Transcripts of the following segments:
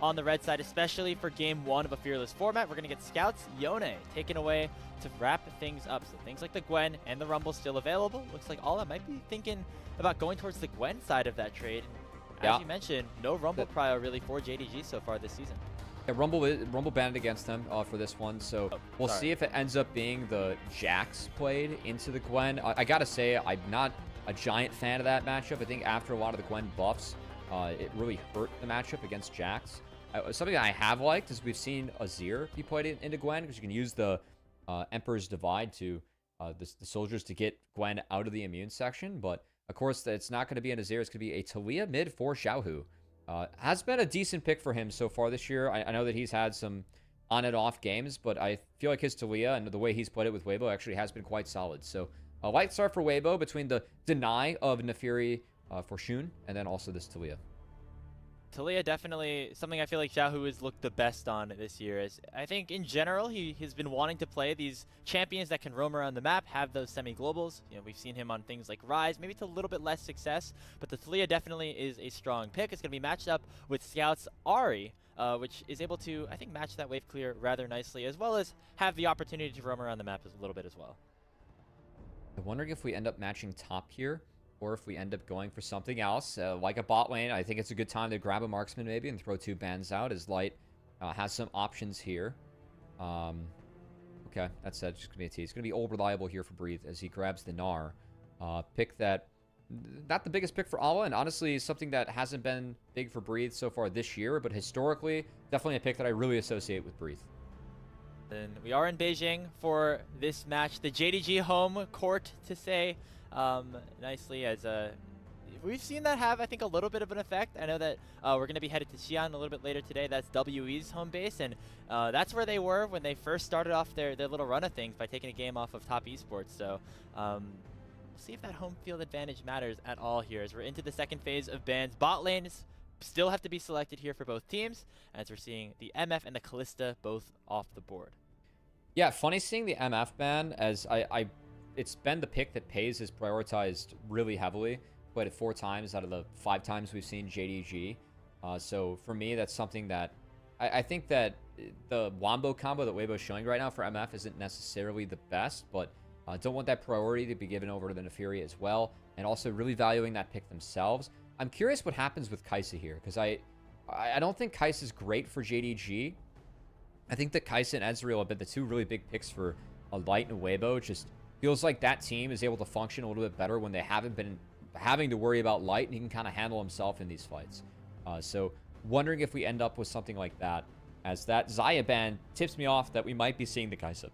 on the red side, especially for game 1 of a Fearless format. We're going to get Scouts Yone taken away to wrap things up. So things like the Gwen and the Rumble still available. Looks like Alla might be thinking about going towards the Gwen side of that trade. As you mentioned, no Rumble prio really for JDG so far this season. Yeah, Rumble banned against them for this one, so we'll see if it ends up being the Jax played into the Gwen. I gotta say, I'm not a giant fan of that matchup. I think after a lot of the Gwen buffs, it really hurt the matchup against Jax. Something that I have liked is we've seen Azir be played into Gwen, because you can use the Emperor's Divide to the soldiers to get Gwen out of the immune section, but of course it's not going to be an Azir. It's going to be a Talia mid for Xiaohu. Has been a decent pick for him so far this year. I know that he's had some on and off games, but I feel like his Talia and the way he's played it with Weibo actually has been quite solid. So a light start for Weibo between the deny of Naafiri for Shun and then also this Talia. Talia definitely something I feel like Xiaohu has looked the best on this year. Is I think in general he has been wanting to play these champions that can roam around the map, have those semi-globals. You know, we've seen him on things like Rise, maybe to a little bit less success, but the Talia definitely is a strong pick. It's going to be matched up with Scouts Ahri, which is able to, I think, match that wave clear rather nicely, as well as have the opportunity to roam around the map a little bit as well. I'm wondering if we end up matching top here, or if we end up going for something else, like a bot lane. I think it's a good time to grab a marksman maybe and throw 2 bans out, as Light has some options here. Okay, that said, it's just going to be a T. It's going to be old reliable here for Breathe as he grabs the Gnar. Pick that, not the biggest pick for Alla, and honestly something that hasn't been big for Breathe so far this year, but historically, definitely a pick that I really associate with Breathe. Then we are in Beijing for this match, the JDG home court to say. Nicely, as we've seen that have, I think, a little bit of an effect. I know that we're going to be headed to Tian a little bit later today. That's WE's home base, and that's where they were when they first started off their little run of things by taking a game off of Top Esports. So we'll see if that home field advantage matters at all here as we're into the second phase of bans. Bot lanes still have to be selected here for both teams, as we're seeing the MF and the Kalista both off the board. Yeah, funny seeing the MF ban, as it's been the pick that Peyz has prioritized really heavily. Played it 4 times out of the 5 times we've seen JDG. So for me, that's something that I think that the Wombo combo that Weibo's showing right now for MF isn't necessarily the best, but don't want that priority to be given over to the Naafiri as well, and also really valuing that pick themselves. I'm curious what happens with Kai'Sa here, because I don't think Kai'Sa is great for JDG. I think that Kai'Sa and Ezreal have been the 2 really big picks for Light and Weibo. Just feels like that team is able to function a little bit better when they haven't been having to worry about Light, and he can kind of handle himself in these fights. So wondering if we end up with something like that, as that Xayah ban tips me off that we might be seeing the Kai'Sa.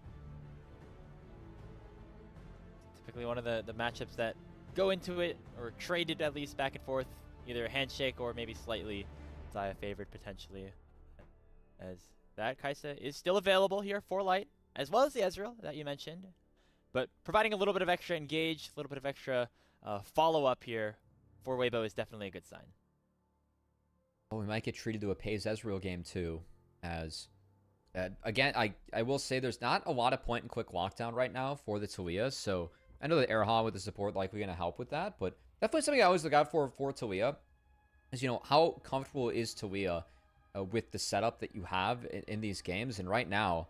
Typically one of the matchups that go into it, or traded at least back and forth, either a handshake or maybe slightly Xayah favored potentially, as that Kai'Sa is still available here for Light, as well as the Ezreal that you mentioned. But providing a little bit of extra engage, a little bit of extra follow-up here for Weibo is definitely a good sign. Well, we might get treated to a Peyz Ezreal game too, as again, I will say there's not a lot of point-and-click lockdown right now for the Talia, so I know that Erhan with the support likely going to help with that, but definitely something I always look out for Talia is, you know, how comfortable is Talia with the setup that you have in these games, and right now,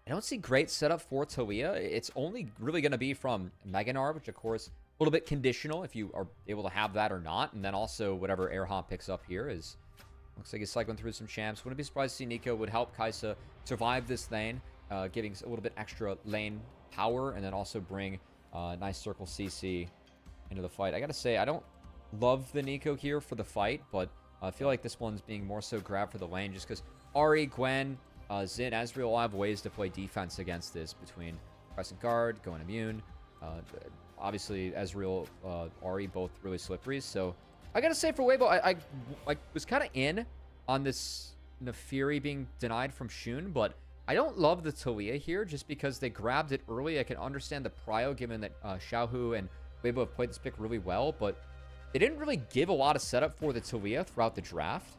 I don't see great setup for Talia. It's only really going to be from Mega Gnar, which of course a little bit conditional if you are able to have that or not. And then also whatever Erhan picks up here is, looks like he's cycling through some champs. Wouldn't be surprised to see Nico would help Kai'Sa survive this lane, giving a little bit extra lane power, and then also bring nice circle CC into the fight. I got to say, I don't love the Nico here for the fight, but I feel like this one's being more so grabbed for the lane just because Ahri, Gwen, Xin, Ezreal all have ways to play defense against this, between pressing guard, going immune. Obviously, Ezreal, Ahri, both really slippery. So I gotta say for Weibo, I was kind of in on this Naafiri being denied from Shun, but I don't love the Talia here just because they grabbed it early. I can understand the prio given that Xiaohu and Weibo have played this pick really well, but they didn't really give a lot of setup for the Talia throughout the draft.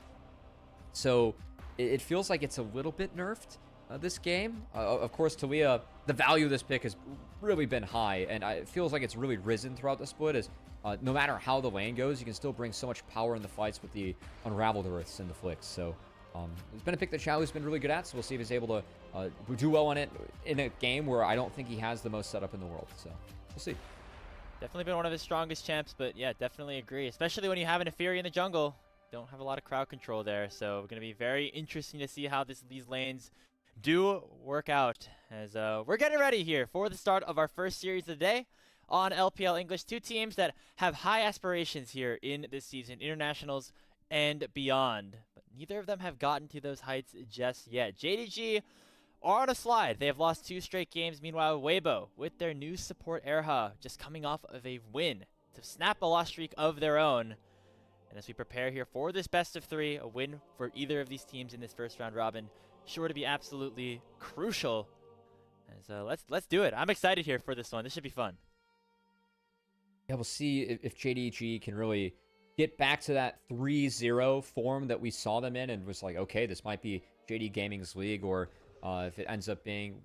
So it feels like it's a little bit nerfed this game. Of course, Talia, the value of this pick has really been high, and it feels like it's really risen throughout the split, as no matter how the lane goes, you can still bring so much power in the fights with the Unraveled Earths and the Flicks. So It's been a pick that Xiaohu's been really good at, so we'll see if he's able to do well on it in a game where I don't think he has the most setup in the world. So we'll see. Definitely been one of his strongest champs, but yeah, definitely agree. Especially when you have an Fury in the jungle. Don't have a lot of crowd control there, so going to be very interesting to see how these lanes do work out. As we're getting ready here for the start of our first series of the day on LPL English. Two teams that have high aspirations here in this season, internationals and beyond. But neither of them have gotten to those heights just yet. JDG are on a slide. They have lost 2 straight games. Meanwhile, Weibo, with their new support Erha, just coming off of a win to snap a loss streak of their own. And as we prepare here for this best of 3, a win for either of these teams in this first round robin, sure to be absolutely crucial. And so let's do it. I'm excited here for this one. This should be fun. Yeah, we'll see if JDG can really get back to that 3-0 form that we saw them in and was like, okay, this might be JD Gaming's league, or if it ends up being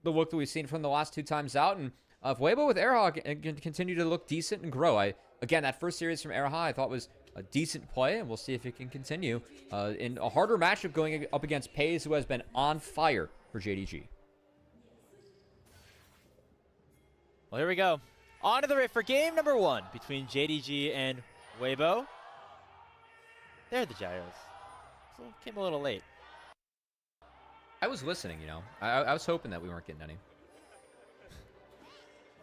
the look that we've seen from the last 2 times out. And if Weibo with Herald can continue to look decent and grow. Again, that first series from Herald I thought was a decent play, and we'll see if it can continue in a harder matchup going up against Peyz, who has been on fire for JDG. Well, here we go. On to the rift for game number 1 between JDG and Weibo. There are the gyros. So came a little late. I was listening, you know. I was hoping that we weren't getting any.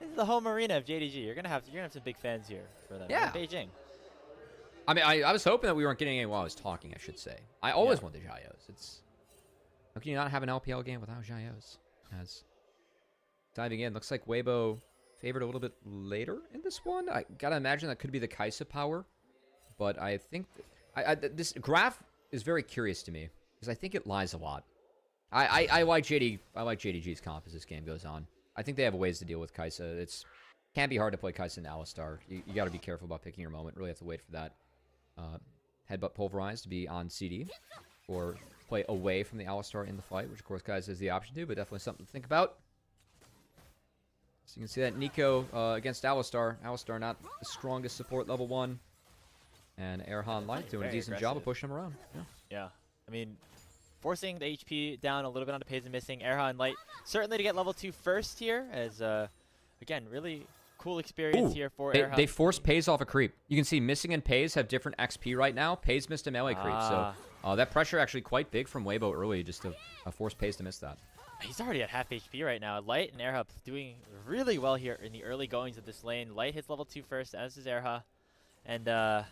This is the home arena of JDG. You're gonna have some big fans here for them. Yeah. In Beijing. I mean, I was hoping that we weren't getting any while I was talking, I should say. I always want the gyros. How can you not have an LPL game without gyros? As diving in, looks like Weibo favored a little bit later in this one. I gotta imagine that could be the Kaisa power, but I think this graph is very curious to me because I think it lies a lot. I like JDG's comp as this game goes on. I think they have ways to deal with Kaisa. It can be hard to play Kaisa and Alistar. You got to be careful about picking your moment. Really have to wait for that headbutt pulverize to be on CD, or play away from the Alistar in the fight, which of course Kaisa has the option to, but definitely something to think about. So you can see that Nico against Alistar. Alistar not the strongest support level 1. And Erhan Light doing a decent job of pushing him around. Yeah. I mean, forcing the HP down a little bit onto Peyz and missing. Erhan Light certainly to get level 2 first here, as again, really cool experience here for Erhan. They forced Peyz off a creep. You can see Missing and Peyz have different XP right now. Peyz missed a melee creep, so that pressure actually quite big from Weibo early just to force Peyz to miss that. He's already at half HP right now. Light and Erha doing really well here in the early goings of this lane. Light hits level 2 first, as is Erha. And yeah,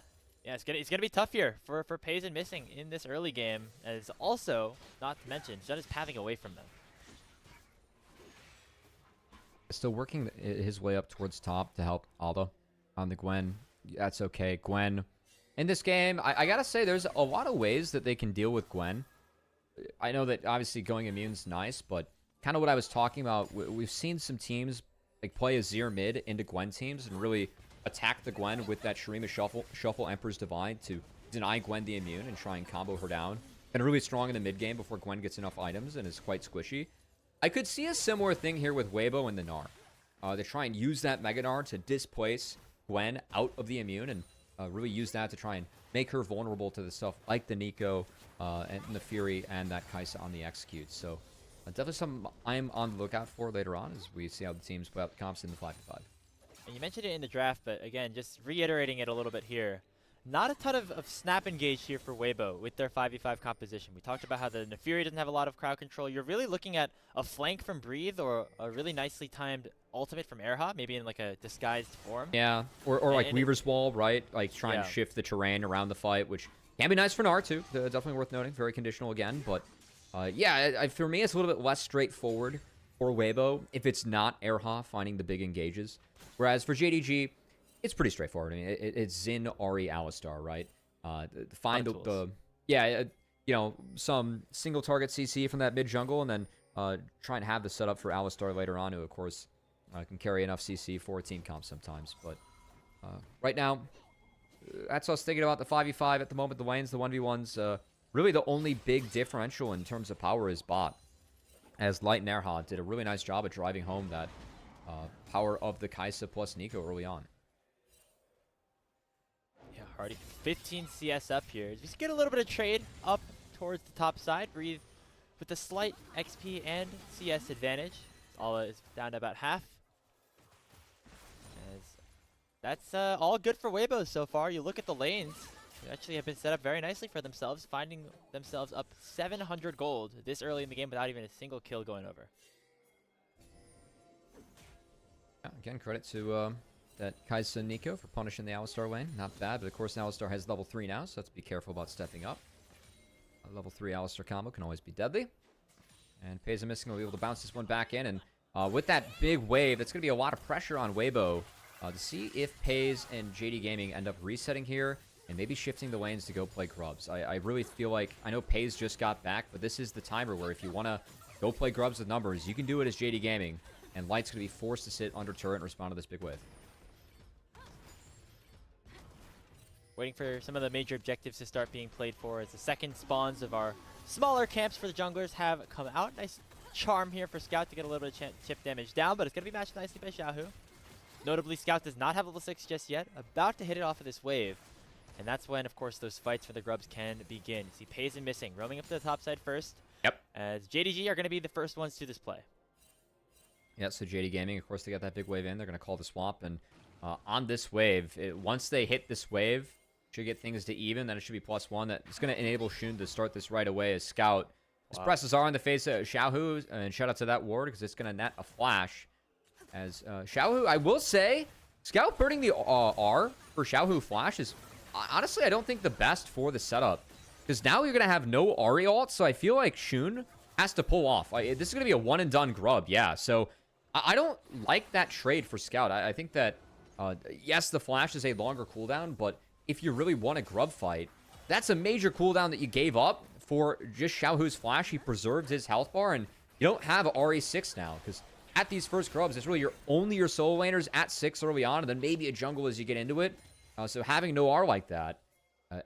it's gonna be tough here for Peyz and Missing in this early game. As also, not to mention, Zun is pathing away from them. Still working his way up towards top to help Aldo on the Gwen. That's okay. Gwen, in this game, I gotta say, there's a lot of ways that they can deal with Gwen. I know that obviously going immune's nice, but kind of what I was talking about, we've seen some teams like play a Zir mid into Gwen teams and really attack the Gwen with that Shurima shuffle Emperor's Divine to deny Gwen the immune and try and combo her down. And really strong in the mid game before Gwen gets enough items and is quite squishy. I could see a similar thing here with Weibo and the Gnar. They try and use that Mega Gnar to displace Gwen out of the immune and really use that to try and make her vulnerable to the stuff like the Nico and the Fury and that Kaisa on the execute. So definitely something I'm on the lookout for later on as we see how the teams play out the comps in the 5v5. And you mentioned it in the draft, but again, just reiterating it a little bit here. Not a ton of snap engage here for Weibo with their 5v5 composition. We talked about how the Fury doesn't have a lot of crowd control. You're really looking at a flank from Breathe or a really nicely timed ultimate from Erha, maybe in like a disguised form. Yeah, or like Weaver's Wall, right? Like try and shift the terrain around the fight, which can be nice for Gnar too. Definitely worth noting. Very conditional again, but yeah, for me it's a little bit less straightforward for Weibo if it's not Erha finding the big engages. Whereas for JDG, it's pretty straightforward. I mean, it's Zin, Ahri, Alistar, right? Find you know, some single target CC from that mid jungle, and then try and have the setup for Alistar later on, who of course can carry enough CC for a team comp sometimes. But right now, that's us thinking about the 5v5 at the moment. The lanes, the 1v1s, really the only big differential in terms of power is bot. As Light and Erha did a really nice job at driving home that power of the Kaisa plus Nico early on. Yeah, already 15 CS up here. Just get a little bit of trade up towards the top side. Breathe with a slight XP and CS advantage. All is down to about half. As that's all good for Weibo so far. You look at the lanes. They actually have been set up very nicely for themselves, finding themselves up 700 gold this early in the game without even a single kill going over. Yeah, again, credit to that Peyz and Nico for punishing the Alistar lane. Not bad, but of course Alistar has level 3 now, so let's be careful about stepping up. A level 3 Alistar combo can always be deadly. And Peyz and Missing will be able to bounce this one back in, and with that big wave, that's going to be a lot of pressure on Weibo to see if Peyz and JD Gaming end up resetting here and maybe shifting the lanes to go play Grubs. I really feel like, I know Peyz just got back, but this is the timer where if you want to go play Grubs with numbers, you can do it as JD Gaming, and Light's going to be forced to sit under turret and respond to this big wave. Waiting for some of the major objectives to start being played for as the second spawns of our smaller camps for the junglers have come out. Nice charm here for Scout to get a little bit of chip damage down, but it's going to be matched nicely by Xiaohu. Notably, Scout does not have level 6 just yet, about to hit it off of this wave. And that's when, of course, those fights for the Grubs can begin. You see Peyz and Missing roaming up to the top side first. Yep. As JDG are going to be the first ones to this play. Yeah, so JD Gaming, of course, they got that big wave in. They're going to call the swap. And on this wave, once they hit this wave, should get things to even. Then it should be +1. That's going to enable Shun to start this right away as Scout. His presses are in the face of Xiaohu. And shout out to that ward because it's going to net a flash. As Xiaohu, I will say, Scout burning the R for Xiaohu flash is... honestly, I don't think the best for the setup. Because now you're going to have no Ahri ult, so I feel like Shun has to pull off. This is going to be a one-and-done grub, yeah. So I don't like that trade for Scout. I think that, yes, the flash is a longer cooldown, but if you really want a grub fight, that's a major cooldown that you gave up for just Xiaohu's flash. He preserved his health bar, and you don't have Ahri 6 now, because at these first grubs, it's really only your solo laners at 6 early on, and then maybe a jungle as you get into it. So having no R like that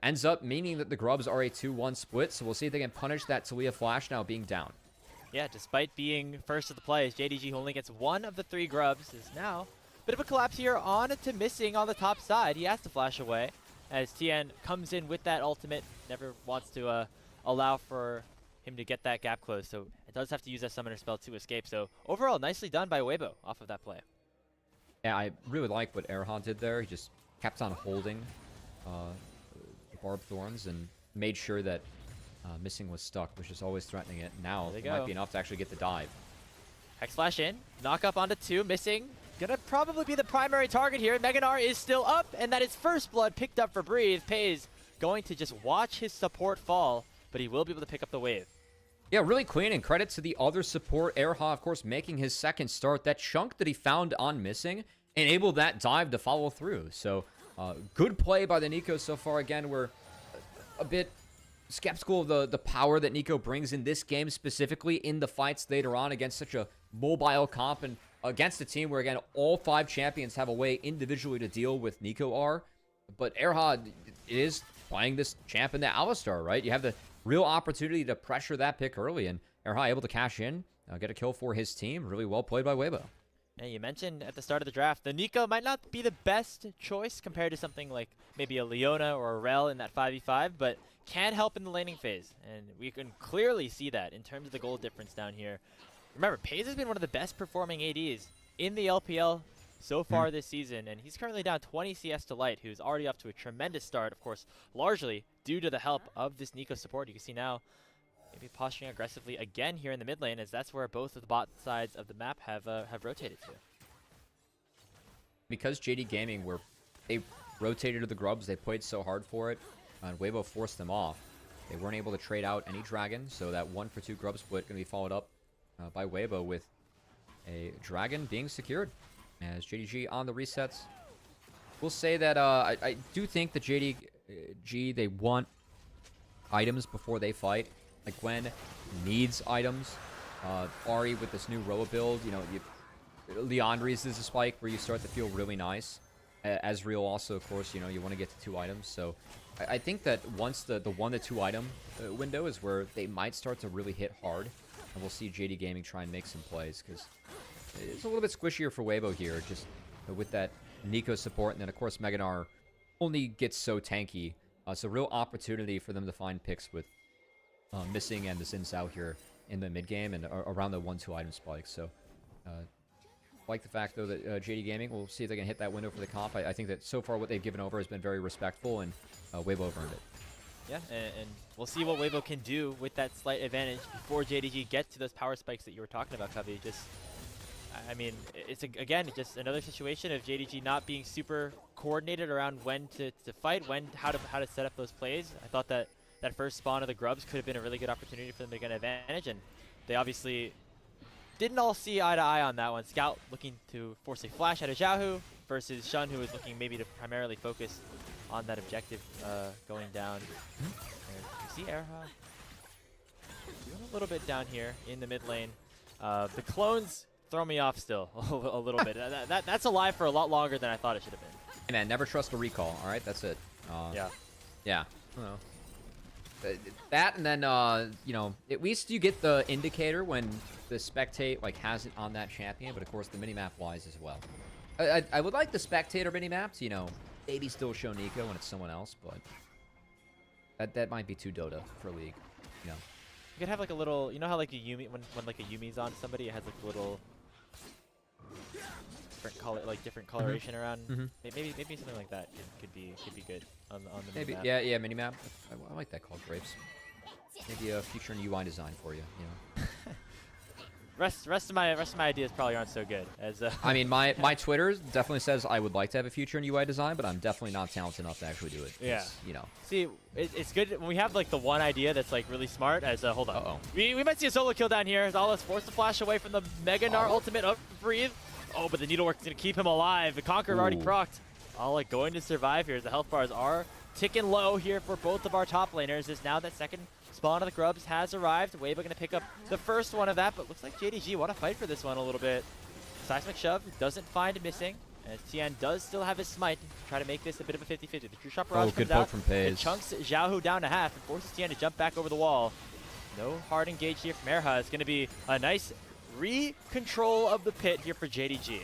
ends up meaning that the Grubs are a 2-1 split. So we'll see if they can punish that Talia flash now being down. Yeah, despite being first of the plays, JDG only gets one of the 3 Grubs. Is now a bit of a collapse here on to Missing on the top side. He has to flash away as Tian comes in with that ultimate. Never wants to allow for him to get that gap closed. So it does have to use that summoner spell to escape. So overall, nicely done by Weibo off of that play. Yeah, I really like what Herald did there. He just kept on holding the Barbed Thorns and made sure that Missing was stuck, which is always threatening it. Now it might be enough to actually get the dive. Hex Flash in, knock up onto 2, Missing. Gonna probably be the primary target here. Meganar is still up, and that is first blood picked up for Breathe. Peyz going to just watch his support fall, but he will be able to pick up the wave. Yeah, really clean, and credit to the other support. Erha, of course, making his second start. That chunk that he found on Missing enabled that dive to follow through. So, good play by the Nico so far. Again, we're a bit skeptical of the power that Nico brings in this game, specifically in the fights later on against such a mobile comp and against a team where, again, all 5 champions have a way individually to deal with Nico R. But Erha is playing this champ in the Alistar, right? You have the real opportunity to pressure that pick early, and Erha able to cash in, get a kill for his team. Really well played by Weibo. Yeah, you mentioned at the start of the draft, the Nico might not be the best choice compared to something like maybe a Leona or a Rel in that 5v5, but can help in the laning phase. And we can clearly see that in terms of the gold difference down here. Remember, Peyz has been one of the best performing ADs in the LPL so far this season, and he's currently down 20 CS to Light, who's already off to a tremendous start, of course, largely due to the help of this Nico support. You can see now maybe posturing aggressively again here in the mid lane, as that's where both of the bot sides of the map have rotated to. Because JD Gaming, they rotated to the Grubs, they played so hard for it, and Weibo forced them off. They weren't able to trade out any Dragon, so that 1-for-2 Grub split going to be followed up by Weibo with a Dragon being secured. As JDG on the resets. We'll say that I do think that JDG, they want items before they fight. Like Gwen needs items. Ahri with this new Roa build, you know, Leandri's is a spike where you start to feel really nice. Ezreal also, of course, you know, you want to get to 2 items. So I think that once the 1 to 2 item window is where they might start to really hit hard. And we'll see JD Gaming try and make some plays, because it's a little bit squishier for Weibo here, just with that Nico support. And then, of course, Meganar only gets so tanky. So real opportunity for them to find picks with Missing and the Xin Zhao here in the mid game and around the 1-2 item spike. So, like the fact though that JD Gaming, we'll see if they can hit that window for the comp. I think that so far what they've given over has been very respectful, and Weibo have earned it. Yeah, and we'll see what Weibo can do with that slight advantage before JDG gets to those power spikes that you were talking about, Cubby. Just, I mean, it's again just another situation of JDG not being super coordinated around when to fight, how to set up those plays. I thought that first spawn of the Grubs could have been a really good opportunity for them to get an advantage, and they obviously didn't all see eye to eye on that one. Scout looking to force a flash out of Xiaohu versus Shun, who was looking maybe to primarily focus on that objective going down. You see Erha doing a little bit down here in the mid lane. The clones throw me off still a little bit. That's alive for a lot longer than I thought it should have been. Hey man, never trust a recall. All right, that's it. Yeah. Yeah. I don't know. That and then you know, at least you get the indicator when the spectate like has it on that champion, but of course the minimap wise as well. I would like the spectator minimaps, you know, maybe still show Nico when it's someone else, but that might be too Dota for League, you know. You could have like a little, you know how like a Yumi, when like a Yumi's on somebody, it has like a little different color, like different coloration around. Maybe something like that could be good on the maybe minimap. yeah minimap. I like that called Grapes. Maybe a future UI design for you, you know. Rest of my ideas probably aren't so good as. I mean, my Twitter definitely says I would like to have a future in UI design, but I'm definitely not talented enough to actually do it. Yeah. You know. See, it's good when we have like the one idea that's like really smart. As hold on. Uh-oh. We might see a solo kill down here. As Allah's forced to flash away from the Mega Gnar ultimate. Up, breathe. Oh, but the needlework's gonna keep him alive. The Conqueror already procced. Allah going to survive here as the health bars are ticking low here for both of our top laners. As now that second spawn of the Grubs has arrived. Weibo going to pick up the first one of that, but looks like JDG want to fight for this one a little bit. Seismic Shove doesn't find Missing, as Tian does still have his Smite to try to make this a bit of a 50-50. The True Shot Barrage good comes out, poke from Peyz. it chunks Xiaohu down to half and forces Tian to jump back over the wall. No hard engage here from Erha. It's going to be a nice re-control of the pit here for JDG.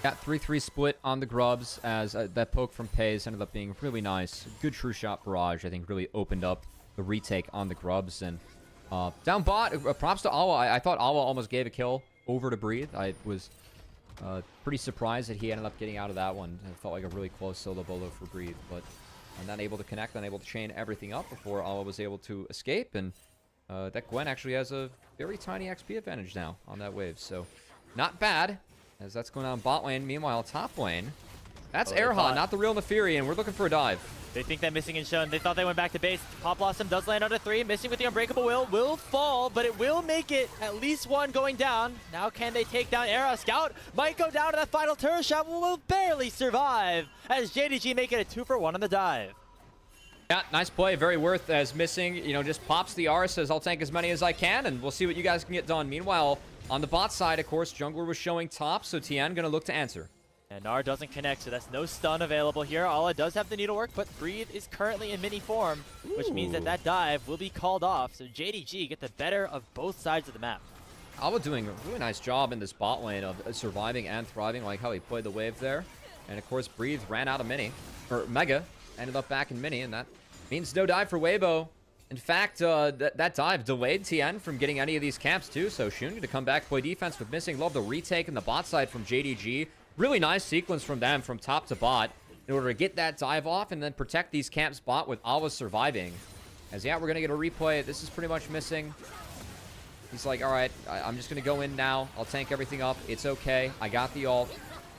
Got 3-3 split on the Grubs as that poke from Peyz ended up being really nice. Good True Shot Barrage, I think, really opened up the retake on the Grubs. And down bot, props to Awa. I thought Awa almost gave a kill over to Breathe. I was pretty surprised that he ended up getting out of that one. It felt like a really close solo bolo for Breathe, but not able to connect, unable to chain everything up before Awa was able to escape. And that Gwen actually has a very tiny XP advantage now on that wave, so not bad. As that's going on bot lane. Meanwhile, top lane, that's Erha, not the real Neferi, and we're looking for a dive. They think that Missing and Shun, they thought they went back to base. Pop Blossom does land on a 3. Missing with the Unbreakable will fall, but it will make it at least one going down. Now can they take down Erha? Scout might go down to that final turret shot, will barely survive as JDG make it a 2-for-1 on the dive. Yeah, nice play, very worth, as Missing, you know, just pops the R, says I'll tank as many as I can, and we'll see what you guys can get done. Meanwhile, on the bot side, of course, Jungler was showing top, so Tian gonna look to answer. And Gnar doesn't connect, so that's no stun available here. Allah does have the needlework, but Breathe is currently in mini form, which means that dive will be called off. So JDG get the better of both sides of the map. Awa doing a really nice job in this bot lane of surviving and thriving, like how he played the wave there. And of course, Breathe ran out of mini, or Mega, ended up back in mini, and that means no dive for Weibo. In fact, that dive delayed Tian from getting any of these camps too, so Shun to come back, play defense with Missing. Love the retake in the bot side from JDG. Really nice sequence from them from top to bot in order to get that dive off and then protect these camps bot with Awa surviving. As yeah, we're going to get a replay. This is pretty much Missing. He's like, all right, I'm just going to go in now. I'll tank everything up. It's okay. I got the ult.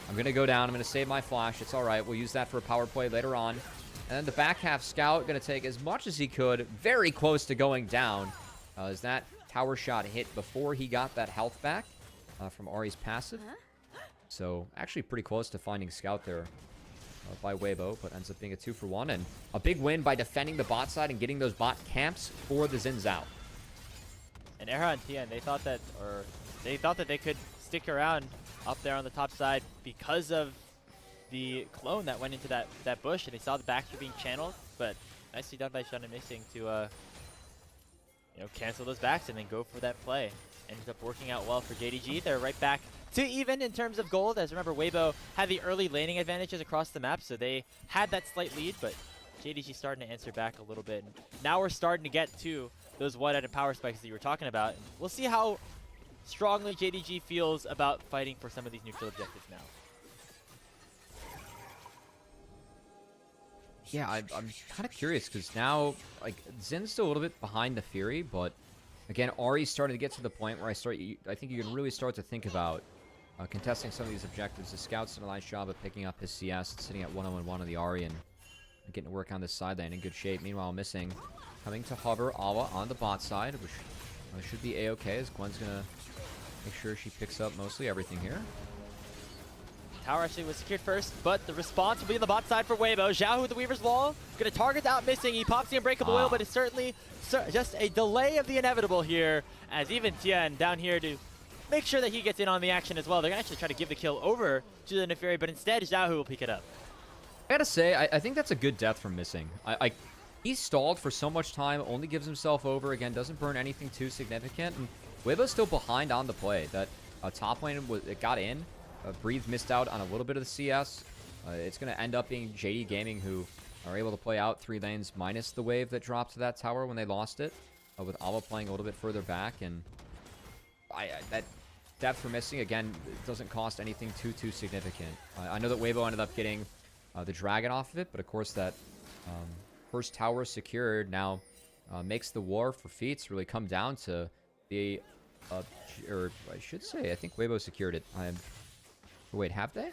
I'm going to go down. I'm going to save my flash. It's all right. We'll use that for a power play later on. And then the back half Scout going to take as much as he could. Very close to going down. As that tower shot hit before he got that health back from Ahri's passive. So actually pretty close to finding Scout there by Weibo, but ends up being a 2-for-1. And a big win by defending the bot side and getting those bot camps for the Xin Zhao. And Erha and Tian, they thought that they could stick around up there on the top side because of the clone that went into that bush, and they saw the backstreet being channeled, but nicely done by Shun and Missing to you know, cancel those backs and then go for that play. Ended up working out well for JDG. They're right back to even in terms of gold, as remember Weibo had the early laning advantages across the map, so they had that slight lead, but JDG starting to answer back a little bit. And now we're starting to get to those one-item power spikes that you were talking about. And we'll see how strongly JDG feels about fighting for some of these neutral objectives now. Yeah, I'm kind of curious because now, like, Zin's still a little bit behind the Fury, but again, Ari's starting to get to the point where I think you can really start to think about contesting some of these objectives. The Scout's done a nice job of picking up his CS and sitting at 1-0-1 on the Ari and getting to work on this side lane in good shape. Meanwhile, missing, coming to hover Awa on the bot side, which should be A-okay as Gwen's going to make sure she picks up mostly everything here. Tower actually was secured first, but the response will be on the bot side for Weibo. Xiaohu with the Weaver's Wall, going to target out missing. He pops the Unbreakable Will, but it's certainly just a delay of the inevitable here, as even Tian down here to make sure that he gets in on the action as well. They're going to actually try to give the kill over to the Neferi, but instead Xiaohu will pick it up. I gotta say, I think that's a good death from missing. He stalled for so much time, only gives himself over, again, doesn't burn anything too significant, and Weibo's still behind on the play. That top lane, it got in. Breathe missed out on a little bit of the CS. It's going to end up being JDG Gaming who are able to play out 3 lanes minus the wave that dropped to that tower when they lost it, with Awa playing a little bit further back. And that depth for missing, again, it doesn't cost anything too significant. I know that Weibo ended up getting the Dragon off of it, but of course that first tower secured now makes the war for feats really come down to the, or I should say, I think Weibo secured it. Wait, have they?